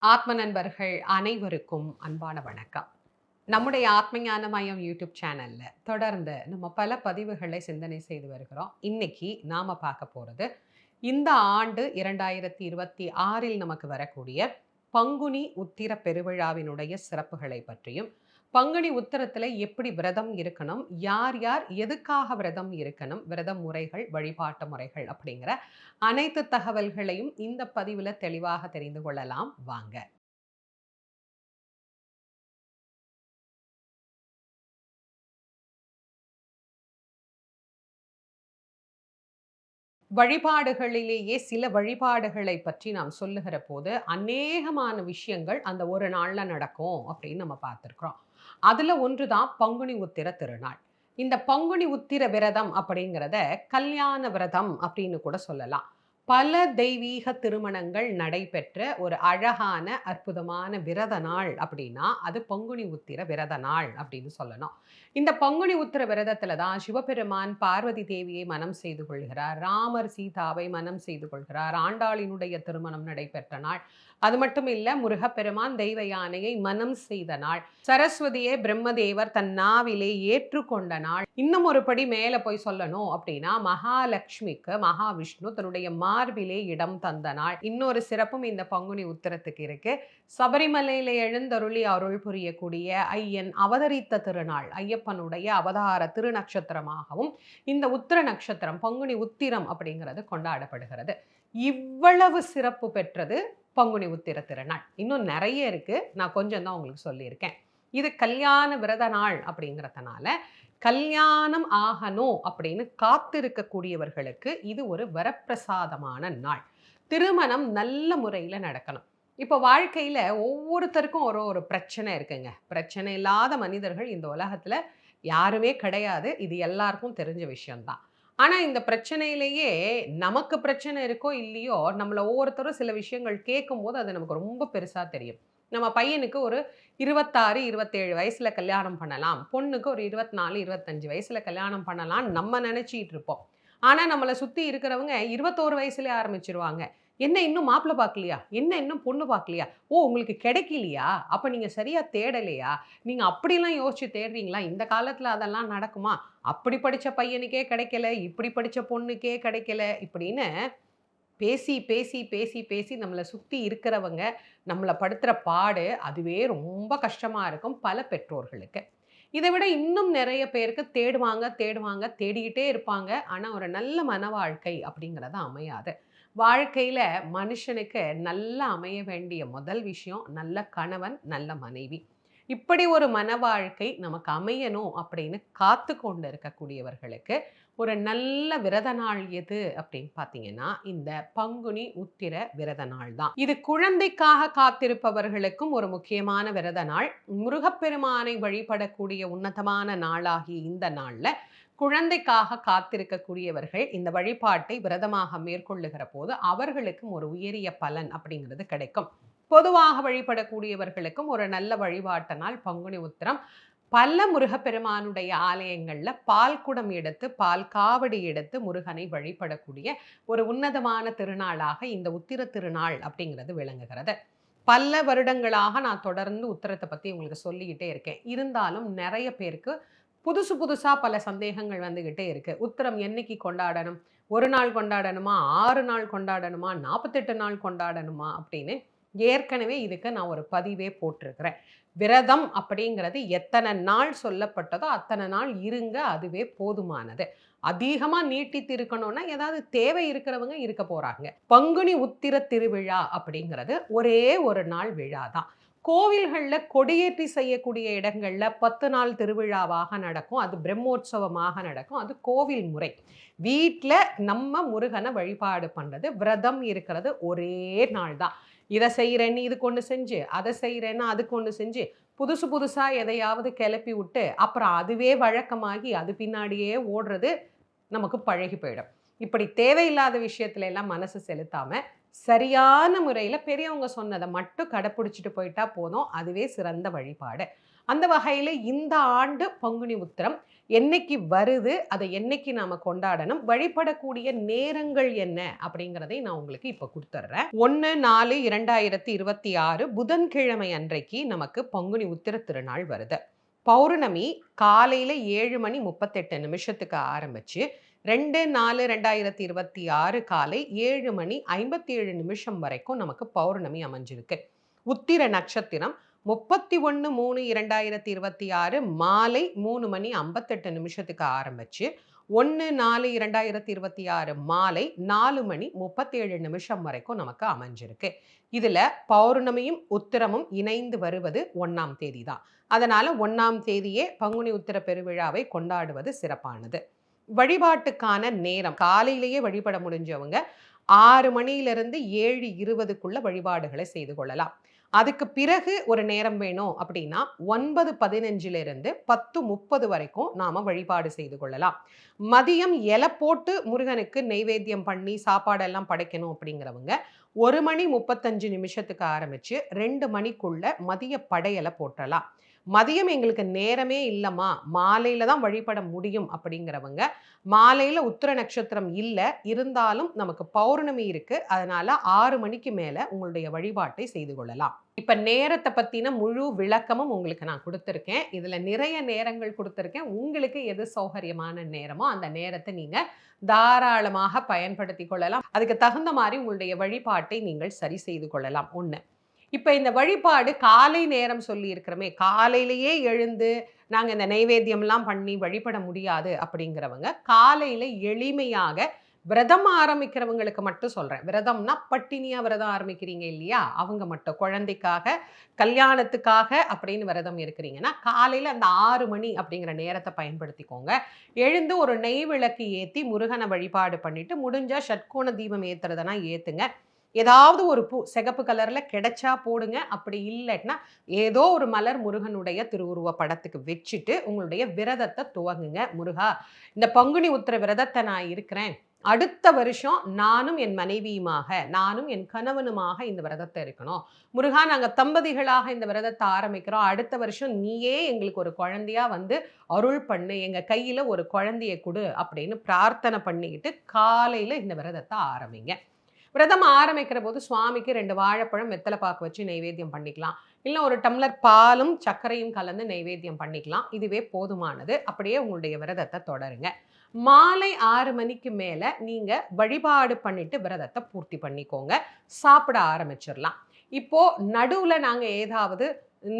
ஆத்ம நண்பர்கள் அனைவருக்கும் அன்பான வணக்கம். நம்முடைய ஆத்ம ஞான மையம் யூடியூப் சேனல்ல தொடர்ந்து நம்ம பல பதிவுகளை சிந்தனை செய்து வருகிறோம். இன்னைக்கு நாம பார்க்க போறது இந்த ஆண்டு 2026 நமக்கு வரக்கூடிய பங்குனி உத்திர பெருவிழாவினுடைய சிறப்புகளை பற்றியும், பங்குனி உத்திரத்துல எப்படி விரதம் இருக்கணும், யார் யார் எதுக்காக விரதம் இருக்கணும், விரத முறைகள், வழிபாட்டு முறைகள் அப்படிங்கிற அனைத்து தகவல்களையும் இந்த பதிவுல தெளிவாக தெரிந்து கொள்ளலாம் வாங்க. வழிபாடுகளிலேயே சில வழிபாடுகளை பற்றி நாம் சொல்லுகிற போது, அநேகமான விஷயங்கள் அந்த ஒரு நாள்ல நடக்கும் அப்படின்னு நம்ம பார்த்துருக்கிறோம். அதுல ஒன்று தான் பங்குனி உத்திர திருநாள். இந்த பங்குனி உத்திர விரதம் அப்படிங்கிறத கல்யாண விரதம் அப்படின்னு கூட சொல்லலாம். பல தெய்வீக திருமணங்கள் நடைபெற்ற ஒரு அழகான, அற்புதமான விரத நாள் அப்படின்னா, அது பங்குனி உத்திர விரத நாள் அப்படின்னு சொல்லணும். இந்த பங்குனி உத்திர விரதத்துல தான் சிவபெருமான் பார்வதி தேவியை மணம் செய்து கொள்கிறார். ராமர் சீதாவை மணம் செய்து கொள்கிறார். ஆண்டாளினுடைய திருமணம் நடைபெற்ற நாள். அது மட்டும் இல்ல, முருகப்பெருமான் தெய்வ யானையை மணம் செய்த நாள். சரஸ்வதியை பிரம்மதேவர் தன் நாவிலே ஏற்றுக்கொண்ட நாள். இன்னும் ஒரு படி மேல போய் சொல்லணும் அப்படின்னா, மகாலட்சுமிக்கு மகாவிஷ்ணு தன்னுடைய மார்பிலே இடம் தந்த நாள். இன்னொரு சிறப்பும் இந்த பங்குனி உத்திரத்துக்கு இருக்கு. சபரிமலையில எழுந்தருளி அருள் புரியக்கூடிய ஐயன் அவதரித்த திருநாள். ஐயப்பனுடைய அவதார திருநட்சத்திரமாகவும் இந்த உத்திர நட்சத்திரம் பங்குனி உத்திரம் அப்படிங்கிறது கொண்டாடப்படுகிறது. இவ்வளவு சிறப்பு பெற்றது பங்குனி உத்திர திருநாள். இன்னும் நிறைய இருக்கு. நான் கொஞ்சம் தான் உங்களுக்கு சொல்லியிருக்கேன். இது கல்யாண விரத நாள் அப்படிங்கிறதுனால, கல்யாணம் ஆகணும் அப்படின்னு காத்திருக்கக்கூடியவர்களுக்கு இது ஒரு வரப்பிரசாதமான நாள். திருமணம் நல்ல முறையில நடக்கணும். இப்போ வாழ்க்கையில ஒவ்வொருத்தருக்கும் ஒரு ஒரு பிரச்சனை இருக்குங்க. பிரச்சனை இல்லாத மனிதர்கள் இந்த உலகத்துல யாருமே கிடையாது. இது எல்லாருக்கும் தெரிஞ்ச விஷயம் தான். ஆனா இந்த பிரச்சனையிலேயே நமக்கு பிரச்சனை இருக்கோ இல்லையோ, நம்மள ஒவ்வொருத்தரும் சில விஷயங்கள் கேட்கும்போது அது நமக்கு ரொம்ப பெருசா தெரியும். நம்ம பையனுக்கு ஒரு 26, 27 வயசுல கல்யாணம் பண்ணலாம். பொண்ணுக்கு ஒரு 24, 25 வயசுல கல்யாணம் பண்ணலாம்னு நம்ம நினைச்சிட்டு இருப்போம். ஆனா நம்மள சுத்தி இருக்கிறவங்க 21 வயசுலயே ஆரம்பிச்சுருவாங்க. "என்ன இன்னும் மாப்பிள்ளை பார்க்கலையா? என்ன இன்னும் பொண்ணு பார்க்கலையா? ஓ! உங்களுக்கு கிடைக்கலையா? அப்ப நீங்க சரியா தேடலையா? நீங்க அப்படிலாம் யோசிச்சு தேடுறீங்களா? இந்த காலத்துல அதெல்லாம் நடக்குமா? அப்படி படிச்ச பையனுக்கே கிடைக்கல, இப்படி படிச்ச பொண்ணுக்கே கிடைக்கல." இப்படின்னு பேசி, பேசி, பேசி, பேசி நம்மள சுத்தி இருக்கிறவங்க, நம்மள படுத்துற பாடு, அதுவே ரொம்ப கஷ்டமா இருக்கும் பல பெற்றோர்களுக்கு. இத விட இன்னும் நெறைய பேருக்கு தேடுவாங்க, தேடுவாங்க, தேடிக்கிட்டே இருப்பாங்க. ஆனா, ஒரு நல்ல மன வாழ்க்கை அப்படிங்கிறது அமையாது. வாழ்க்கையில மனுஷனுக்கு நல்லா அமைய வேண்டிய முதல் விஷயம், நல்ல கணவன், நல்ல மனைவி. இப்படி ஒரு மன வாழ்க்கை நமக்கு அமையணும் அப்படின்னு காத்து கொண்டு இருக்கக்கூடியவர்களுக்கு, ஒரு நல்ல விரத நாள் எது அப்படின்னு பார்த்தீங்கன்னா, இந்த பங்குனி உத்திர விரத நாள் தான். இது குழந்தைக்காக காத்திருப்பவர்களுக்கும் ஒரு முக்கியமான விரத நாள். முருகப்பெருமானை வழிபடக்கூடிய உன்னதமான நாளாகிய இந்த நாள்ல, குழந்தைக்காக காத்திருக்கக்கூடியவர்கள் இந்த வழிபாட்டை விரதமாக மேற்கொள்ளுகிற போது, அவர்களுக்கும் ஒரு உயரிய பலன் அப்படிங்கிறது கிடைக்கும். பொதுவாக வழிபடக்கூடியவர்களுக்கும் ஒரு நல்ல வழிபாட்டு நாள் பங்குனி உத்திரம். பல முருகப்பெருமானுடைய ஆலயங்கள்ல பால் குடம் எடுத்து, பால் காவடி எடுத்து முருகனை வழிபடக்கூடிய ஒரு உன்னதமான திருநாளாக இந்த உத்திர திருநாள் அப்படிங்கிறது விளங்குகிறது. பல வருடங்களாக நான் தொடர்ந்து உத்திரத்த பத்தி உங்களுக்கு சொல்லிக்கிட்டே இருக்கேன். இருந்தாலும் நெறைய பேருக்கு புதுசு புதுசா பல சந்தேகங்கள் வந்துகிட்டே இருக்கு. உத்திரம் என்னைக்கு கொண்டாடணும்? 1 நாள் கொண்டாடணுமா? 6 நாள் கொண்டாடணுமா? 48 நாள் கொண்டாடணுமா? அப்படின்னு ஏற்கனவே இதுக்கு நான் ஒரு பதிவே போட்டிருக்கிறேன். விரதம் அப்படிங்கிறது எத்தனை நாள் சொல்லப்பட்டதோ, அத்தனை நாள் இருங்க. அதுவே போதுமானது. அதிகமா நீட்டித்து இருக்கணும்னா, ஏதாவது தேவை இருக்கிறவங்க இருக்க போறாங்க. பங்குனி உத்திர திருவிழா அப்படிங்கிறது ஒரே ஒரு நாள் விழா தான். கோவில்கள்ல கொடியேற்றி செய்யக்கூடிய இடங்கள்ல 10 நாள் திருவிழாவாக நடக்கும். அது பிரம்மோற்சவமாக நடக்கும். அது கோவில் முறை. வீட்ல நம்ம முருகன வழிபாடு பண்றது, விரதம் இருக்கிறது ஒரே நாள் தான். இத செய்றேன்னு இதுக்கு ஒண்ணு செஞ்சு, அத செய்றேன்னா அதுக்கு ஒண்ணு செஞ்சு, புதுசு புதுசா எதையாவது கெளப்பி விட்டு, அப்புறம் அதுவே வழக்கமாகி அது பின்னாடியே ஓடுறது நமக்கு பழகி போயிடும். இப்படி தேவையில்லாத விஷயத்துல எல்லாம் மனசு செலுத்தாம, சரியான முறையில பெரியவங்க சொன்னத மட்டும் கடைப்பிடிச்சுட்டு போயிட்டா போதும். அதுவே சிறந்த வழிபாடு. அந்த வகையில இந்த ஆண்டு பங்குனி உத்திரம் என்னைக்கு வருது? அத என்னைக்கு நாம கொண்டாடணும்? வழிபடக்கூடிய நேரங்கள் என்ன? அப்படிங்கிறதை நான் உங்களுக்கு இப்ப குடுத்துர்றேன். 1/4/2026 புதன்கிழமை அன்றைக்கு நமக்கு பங்குனி உத்திர திருநாள் வருது. பௌர்ணமி காலையில 7 மணி 38 நிமிஷத்துக்கு ஆரம்பிச்சு 2/4/2026 காலை 7 மணி 57 நிமிஷம் வரைக்கும் நமக்கு பௌர்ணமி அமைஞ்சிருக்கு. உத்திர நட்சத்திரம் 31/3/2026 மாலை 3 மணி 58 நிமிஷத்துக்கு ஆரம்பிச்சு 1/4/2026 மாலை 4 மணி 37 நிமிஷம் வரைக்கும் நமக்கு அமைஞ்சிருக்கு. இதுல பௌர்ணமியும் உத்திரமும் இணைந்து வருவது 1ஆம் தேதி தான். அதனால 1ஆம் தேதியே பங்குனி உத்திர பெருவிழாவை கொண்டாடுவது சிறப்பானது. வழிபாட்டுக்கான நேரம் காலையிலேயே வழிபட முடிஞ்சவங்க 6 மணியிலிருந்து 7:20க்குள்ள வழிபாடுகளை செய்து கொள்ளலாம். அதுக்கு பிறகு ஒரு நேரம் வேணும் அப்படின்னா 9:15லிருந்து 10:30 வரைக்கும் நாம வழிபாடு செய்து கொள்ளலாம். மதியம் இலை போட்டு முருகனுக்கு நெய்வேத்தியம் பண்ணி சாப்பாடெல்லாம் படைக்கணும் அப்படிங்கிறவங்க 1 மணி 35 நிமிஷத்துக்கு ஆரம்பிச்சு 2 மணிக்குள்ள மதிய படையலை போற்றலாம். மதியம் எங்களுக்கு நேரமே இல்லம்மா, மாலையில தான் வழிபட முடியும் அப்படிங்கிறவங்க, மாலையில உத்திர நட்சத்திரம் இல்ல, இருந்தாலும் நமக்கு பௌர்ணமி இருக்கு. அதனால 6 மணிக்கு மேல உங்களுடைய வழிபாட்டை செய்து கொள்ளலாம். இப்ப நேரத்த பத்தின முழு விளக்கமும் உங்களுக்கு நான் குடுத்திருக்கேன். இதுல நிறைய நேரங்கள் குடுத்திருக்கேன். உங்களுக்கு எது சௌகரியமான நேரமோ அந்த நேரத்த நீங்க தாராளமாக பயன்படுத்திக் கொள்ளலாம். அதுக்கு தகுந்த மாரி உங்களுடைய வழிபாட்டை நீங்கள் சரி செய்து கொள்ளலாம். 1. இப்ப இந்த வழிபாடு காலை நேரம் சொல்லி இருக்கிறோமே, காலையிலேயே எழுந்து நாங்க இந்த நைவேத்தியம்லாம் பண்ணி வழிபட முடியாது அப்படிங்கிறவங்க, காலையில எளிமையாக விரதம் ஆரம்பிக்கிறவங்களுக்கு மட்டும் சொல்றேன். விரதம்னா பட்டினியா விரதம் ஆரம்பிக்கிறீங்க இல்லையா? அவங்க மட்டும் குழந்தைக்காக, கல்யாணத்துக்காக அப்படின்னு விரதம் இருக்கிறீங்கன்னா, காலையில அந்த 6 மணி அப்படிங்கிற நேரத்த பயன்படுத்திக்கோங்க. எழுந்து ஒரு நெய் விளக்கு ஏத்தி முருகன வழிபாடு பண்ணிட்டு, முடிஞ்சா ஷட்கோண தீபம் ஏத்துறதுனா ஏத்துங்க. ஏதாவது ஒரு பூ சிகப்பு கலர்ல கிடைச்சா போடுங்க. அப்படி இல்லைன்னா ஏதோ ஒரு மலர் முருகனுடைய திருவுருவ படத்துக்கு வச்சுட்டு உங்களுடைய விரதத்தை துவங்குங்க. முருகா, இந்த பங்குனி உத்திர விரதத்தை நான் இருக்கிறேன். அடுத்த வருஷம் நானும் என் மனைவியுமாக, நானும் என் கணவனுமாக இந்த விரதத்தை இருக்கணும். முருகா, நாங்க தம்பதிகளாக இந்த விரதத்தை ஆரம்பிக்கிறோம். அடுத்த வருஷம் நீயே எங்களுக்கு ஒரு குழந்தையா வந்து அருள் பண்ணு. எங்க கையில ஒரு குழந்தைய குடு அப்படின்னு பிரார்த்தனை பண்ணிக்கிட்டு காலையில இந்த விரதத்தை ஆரம்பிங்க. விரதம் ஆரம்பிக்கிற போது சுவாமிக்கு 2 வாழைப்பழம் வெத்தலை பாக்கு வச்சு நைவேத்தியம் பண்ணிக்கலாம். இல்ல ஒரு டம்ளர் பாலும் சர்க்கரையும் கலந்து நைவேத்தியம் பண்ணிக்கலாம். இதுவே போதுமானது. அப்படியே உங்களுடைய விரதத்தை தொடருங்க. மாலை 6 மணிக்கு மேல நீங்க வழிபாடு பண்ணிட்டு விரதத்தை பூர்த்தி பண்ணிக்கோங்க. சாப்பிட ஆரம்பிச்சிடலாம். இப்போ நடுவுல நாங்க ஏதாவது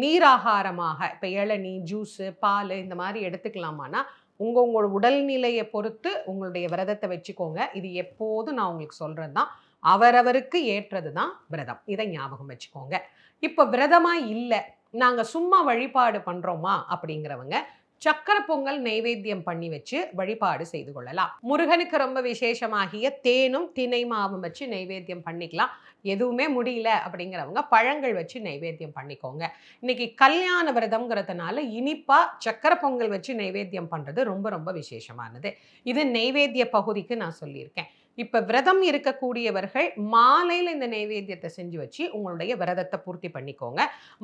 நீராகாரமாக இப்ப இளநீ, ஜூஸு, பால் இந்த மாதிரி எடுத்துக்கலாமான்னா உங்களோட உடல்நிலையை பொறுத்து உங்களுடைய விரதத்தை வச்சுக்கோங்க. இது எப்போதும் நான் உங்களுக்கு சொல்றது தான். அவரவருக்கு ஏற்றது தான் விரதம். இதை ஞாபகம் வச்சுக்கோங்க. இப்ப விரதமா இல்ல, நாங்க சும்மா வழிபாடு பண்றோமா அப்படிங்கிறவங்க சக்கரை பொங்கல் நைவேத்தியம் பண்ணி வச்சு வழிபாடு செய்து கொள்ளலாம். முருகனுக்கு ரொம்ப விசேஷமாகிய தேனும் தினை மாவும் வச்சு நைவேத்தியம் பண்ணிக்கலாம். எதுவுமே முடியல அப்படிங்கிறவங்க பழங்கள் வச்சு நைவேத்தியம் பண்ணிக்கோங்க. இன்னைக்கு கல்யாண விரதம்ங்கிறதுனால இனிப்பா சக்கரை பொங்கல் வச்சு நைவேத்தியம் பண்றது ரொம்ப ரொம்ப விசேஷமானது. இது நைவேத்திய பகுதிக்கு நான் சொல்லியிருக்கேன். இப்ப விரதம் இருக்கக்கூடியவர்கள் மாலையில இந்த நைவேத்தியத்தை செஞ்சு வச்சு உங்களுடைய விரதத்தை பூர்த்தி பண்ணிக்கோங்க.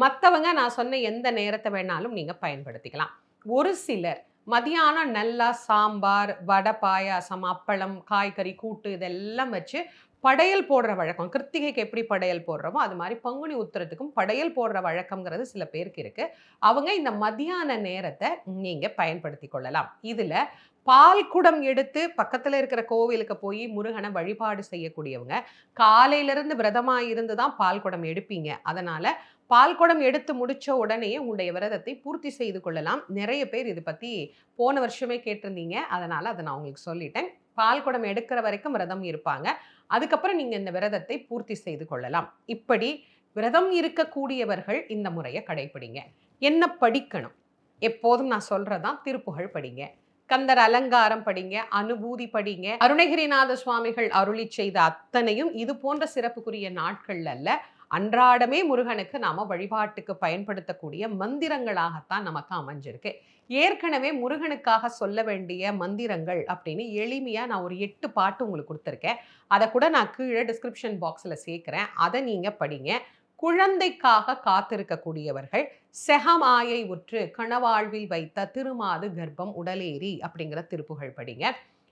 மத்தவங்க நான் சொன்ன எந்த நேரத்தை வேணாலும் நீங்க பயன்படுத்திக்கலாம். ஒரு சிலர் மதியானம் நல்லா சாம்பார், வடை, பாயாசம், அப்பளம், காய்கறி கூட்டு இதெல்லாம் வச்சு படையல் போடுற வழக்கம். கிருத்திகைக்கு எப்படி படையல் போடுறோமோ அது மாதிரி பங்குனி உத்திரத்துக்கும் படையல் போடுற வழக்கம்ங்கிறது சில பேருக்கு இருக்கு. அவங்க இந்த மதியான நேரத்தை நீங்க பயன்படுத்தி கொள்ளலாம். இதுல பால் குடம் எடுத்து பக்கத்துல இருக்கிற கோவிலுக்கு போய் முருகனை வழிபாடு செய்யக்கூடியவங்க காலையிலிருந்து விரதமா இருந்து தான் பால் குடம் எடுப்பீங்க. அதனால பால் குடம் எடுத்து முடிச்ச உடனே உங்களுடைய விரதத்தை பூர்த்தி செய்து கொள்ளலாம். நிறைய பேர் இது பத்தி போன வருஷமே கேட்டிருந்தீங்க. அதனால அதை நான் உங்களுக்கு சொல்லிட்டேன். பால் குடம் எடுக்கிற வரைக்கும் விரதம் இருப்பாங்க. அதுக்கப்புறம் நீங்க இந்த விரதத்தை பூர்த்தி செய்து கொள்ளலாம். இப்படி விரதம் இருக்கக்கூடியவர்கள் இந்த முறையை கடைபிடிங்க. என்ன படிக்கணும்? எப்போதும் நான் சொல்றதான் திருப்புகழ் படிங்க, கந்தர் அலங்காரம் படிங்க, அனுபூதி படிங்க. அருணகிரிநாத சுவாமிகள் அருளி செய்த அத்தனையும் இது போன்ற சிறப்புக்குரிய நாட்கள் அல்ல. அன்றாடமே முருகனுக்கு நாம வழிபாட்டுக்கு பயன்படுத்தக்கூடிய மந்திரங்களாகத்தான் நமக்கு அமைஞ்சிருக்கு. ஏற்கனவே முருகனுக்காக சொல்ல வேண்டிய மந்திரங்கள் அப்படின்னு எளிமையா நான் ஒரு 8 பாட்டு உங்களுக்கு குடுத்துருக்கேன். அத கூட நான் கீழ டிஸ்கிரிப்ஷன் பாக்ஸ்ல சேர்க்கிறேன். அத நீங்க படிங்க. குழந்தைக்காக காத்திருக்கக்கூடியவர்கள், "செகமாயை உற்று கணவாழ்வில் வைத்த திருமாது கர்ப்பம் உடலேறி" அப்படிங்கிற திருப்புகழ் படிங்க.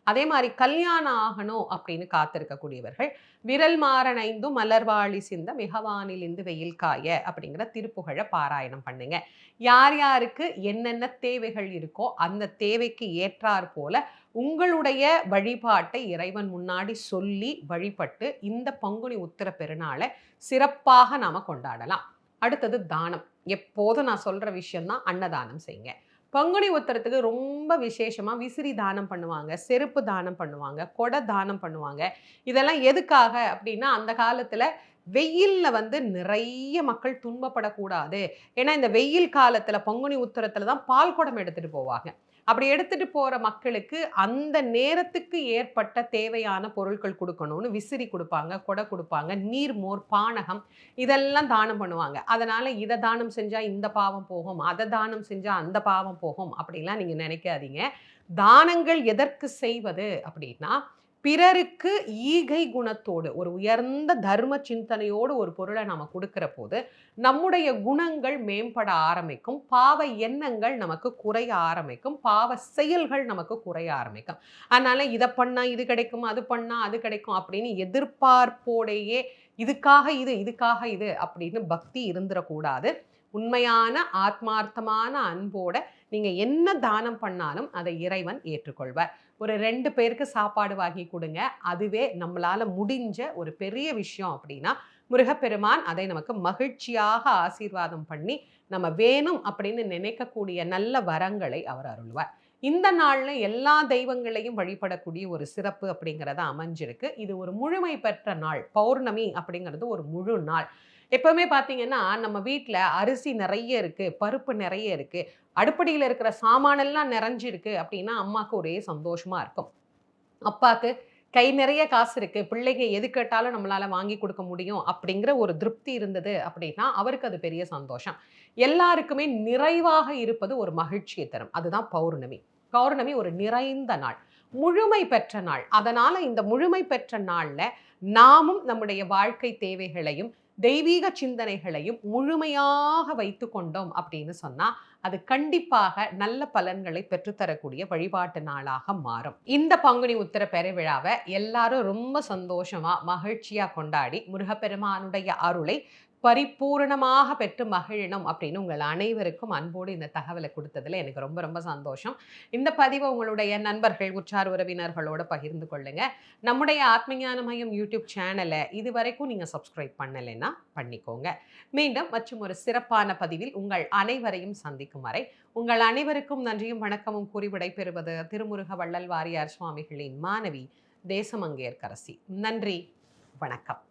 அதே மாரி கல்யாணம் ஆகணும் அப்படின்னு காத்திருக்கக்கூடியவர்கள், "விரல் மாறனைந்தும் மலர்வாழி சிந்த மிகவானிலிந்து வெயில் காய" அப்படிங்கிற திருப்புகழ பாராயணம் பண்ணுங்க. யார் யாருக்கு என்னென்ன தேவைகள் இருக்கோ, அந்த தேவைக்கு ஏற்றார் போல உங்களுடைய வழிபாட்டை இறைவன் முன்னாடி சொல்லி வழிபட்டு, இந்த பங்குனி உத்திர பெருநாள சிறப்பாக நாம கொண்டாடலாம். அடுத்தது தானம். எப்போதும் நான் சொல்ற விஷயம் தான், அன்னதானம் செய்யுங்க. பங்குனி உத்திரத்துக்கு ரொம்ப விசேஷமா விசிறி தானம் பண்ணுவாங்க, செருப்பு தானம் பண்ணுவாங்க, கொடை தானம் பண்ணுவாங்க. இதெல்லாம் எதுக்காக அப்படின்னா, அந்த காலத்துல வெயில்ல வந்து நிறைய மக்கள் துன்பப்படக்கூடாது. ஏன்னா, இந்த வெயில் காலத்துல பங்குனி உத்திரத்துல தான் பால் குடம் எடுத்துட்டு போவாங்க. அப்படி எடுத்துட்டு போற மக்களுக்கு அந்த நேரத்துக்கு ஏற்பட்ட தேவையான பொருட்கள் குடுக்கணும்னு விசிறி குடுப்பாங்க, கொடை குடுப்பாங்க, நீர்மோர், பானகம் இதெல்லாம் தானம் பண்ணுவாங்க. அதனால இத தானம் செஞ்சா இந்த பாவம் போகும், அத தானம் செஞ்சா அந்த பாவம் போகும் அப்படிலாம் நீங்க நினைக்காதீங்க. தானங்கள் எதற்கு செய்வது அப்படின்னா, பிறருக்கு ஈகை குணத்தோடு, ஒரு உயர்ந்த தர்ம சிந்தனையோடு ஒரு பொருள நாம குடுக்கிற போது, நம்முடைய குணங்கள் மேம்பட ஆரம்பிக்கும். பாவ எண்ணங்கள் நமக்கு குறைய ஆரம்பிக்கும். பாவ செயல்கள் நமக்கு குறைய ஆரம்பிக்கும். அதனால இத பண்ணா இது கிடைக்கும், அது பண்ணா அது கிடைக்கும் அப்படின்னு எதிர்பார்ப்போடையே இதுக்காக இது, இதுக்காக இது அப்படின்னு பக்தி இருந்துறக்கூடாது. உண்மையான ஆத்மார்த்தமான அன்போட நீங்க என்ன தானம் பண்ணாலும் அதை இறைவன் ஏற்றுக்கொள்வார். ஒரு 2 பேருக்கு சாப்பாடு வாங்கி குடுங்க. அதுவே நம்மளால முடிஞ்ச ஒரு பெரிய விஷயம் அப்படின்னா, முருகப்பெருமான் அதை நமக்கு மகிழ்ச்சியாக ஆசீர்வாதம் பண்ணி, நம்ம வேணும் அப்படின்னு நினைக்கக்கூடிய நல்ல வரங்களை அவர் அருள்வார். இந்த நாள்ல எல்லா தெய்வங்களையும் வழிபடக்கூடிய ஒரு சிறப்பு அப்படிங்கிறது அமைஞ்சிருக்கு. இது ஒரு முழுமை பெற்ற நாள். பௌர்ணமி அப்படிங்கிறது ஒரு முழு நாள். எப்பவுமே பார்த்தீங்கன்னா, நம்ம வீட்ல அரிசி நெறைய இருக்கு, பருப்பு நெறைய இருக்கு, அடுப்படியில இருக்கிற சாமானெல்லாம் நிறைஞ்சிருக்கு அப்படின்னா, அம்மாக்கு ஒரே சந்தோஷமா இருக்கும். அப்பாக்கு கை நிறைய காசு இருக்கு, பிள்ளைங்க எது கேட்டாலும் நம்மளால வாங்கி குடுக்க முடியும் அப்படிங்கிற ஒரு திருப்தி இருந்தது அப்படின்னா, அவருக்கு அது பெரிய சந்தோஷம். எல்லாருக்குமே நிறைவாக இருப்பது ஒரு மகிழ்ச்சியை தரும். அதுதான் பௌர்ணமி. பௌர்ணமி ஒரு நிறைந்த நாள். முழுமை பெற்ற நாள். அதனால இந்த முழுமை பெற்ற நாள்ல நாமும் நம்முடைய வாழ்க்கை தேவைகளையும், தெய்வீக சிந்தனைகளையும் முழுமையாக வைத்துக் கொண்டோம் அப்படின்னு சொன்னா, அது கண்டிப்பாக நல்ல பலன்களை பெற்றுத்தரக்கூடிய வழிபாட்டு நாளாக மாறும். இந்த பங்குனி உத்திர பெருவிழாவ எல்லாரும் ரொம்ப சந்தோஷமா, மகிழ்ச்சியா கொண்டாடி முருகப்பெருமானுடைய அருளை பரிபூரணமாக பெற்று மகிழணும் அப்படின்னு உங்கள் அனைவருக்கும் அன்போடு இந்த தகவலை குடுத்ததுல எனக்கு ரொம்ப ரொம்ப சந்தோஷம். இந்த பதிவ உங்களுடைய நண்பர்கள், உற்றார் உறவினர்களோட பகிர்ந்து கொள்ளுங்க. நம்முடைய ஆத்மஞான மையம் யூடியூப் சேனல இதுவரைக்கும் நீங்க சப்ஸ்கிரைப் பண்ணலைன்னா பண்ணிக்கோங்க. மீண்டும் மற்றும் ஒரு சிறப்பான பதிவில் உங்கள் அனைவரையும் சந்திக்கும் வரை, உங்கள் அனைவருக்கும் நன்றியும் வணக்கமும் கூறி விடைபெறுவது திருமுருக வள்ளல் வாரியார் சுவாமிகளின் மாணவி தேசமங்கையர்க்கரசி. நன்றி, வணக்கம்.